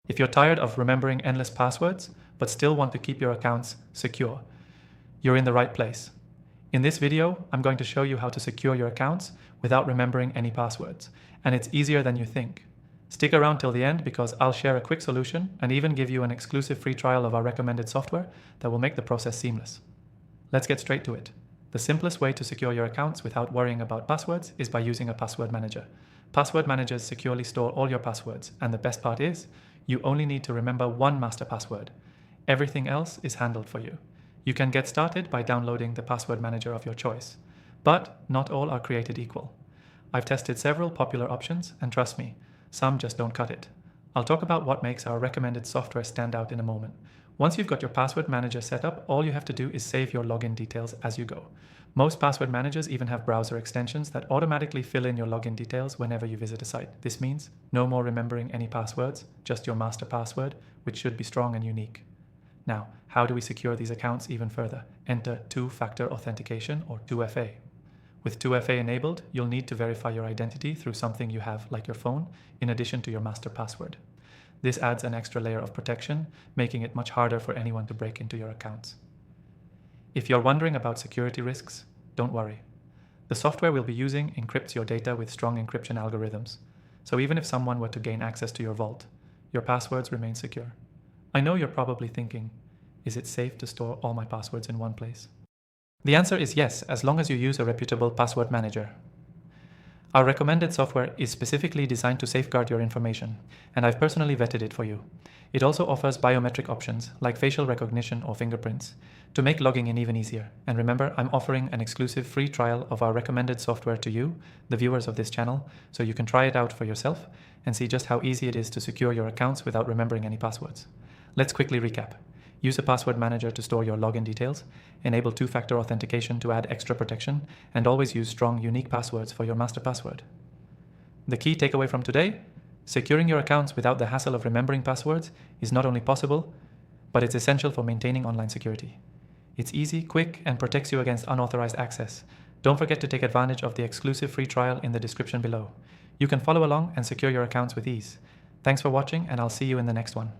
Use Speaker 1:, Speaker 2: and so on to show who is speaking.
Speaker 1: If you're tired of remembering endless passwords, but still want to keep your accounts secure, you're in the right place. In this video, I'm going to show you how to secure your accounts without remembering any passwords, and it's easier than you think. Stick around till the end because I'll share a quick solution and even give you an exclusive free trial of our recommended software that will make the process seamless. Let's get straight to it. The simplest way to secure your accounts without worrying about passwords is by using a password manager. Password managers securely store all your passwords, and the best part is, you only need to remember one master password. Everything else is handled for you. You can get started by downloading the password manager of your choice. But not all are created equal. I've tested several popular options, and trust me, some just don't cut it. I'll talk about what makes our recommended software stand out in a moment. Once you've got your password manager set up, all you have to do is save your login details as you go. Most password managers even have browser extensions that automatically fill in your login details whenever you visit a site. This means no more remembering any passwords, just your master password, which should be strong and unique. Now, how do we secure these accounts even further? Enter two-factor authentication, or 2FA. With 2FA enabled, you'll need to verify your identity through something you have like your phone, in addition to your master password. This adds an extra layer of protection, making it much harder for anyone to break into your accounts. If you're wondering about security risks, don't worry. The software we'll be using encrypts your data with strong encryption algorithms, so even if someone were to gain access to your vault, your passwords remain secure. I know you're probably thinking, is it safe to store all my passwords in one place? The answer is yes, as long as you use a reputable password manager. Our recommended software is specifically designed to safeguard your information, and I've personally vetted it for you. It also offers biometric options like facial recognition or fingerprints to make logging in even easier. And remember, I'm offering an exclusive free trial of our recommended software to you, the viewers of this channel, so you can try it out for yourself and see just how easy it is to secure your accounts without remembering any passwords. Let's quickly recap. Use a password manager to store your login details, enable two-factor authentication to add extra protection, and always use strong, unique passwords for your master password. The key takeaway from today: securing your accounts without the hassle of remembering passwords is not only possible, but it's essential for maintaining online security. It's easy, quick, and protects you against unauthorized access. Don't forget to take advantage of the exclusive free trial in the description below. You can follow along and secure your accounts with ease. Thanks for watching, and I'll see you in the next one.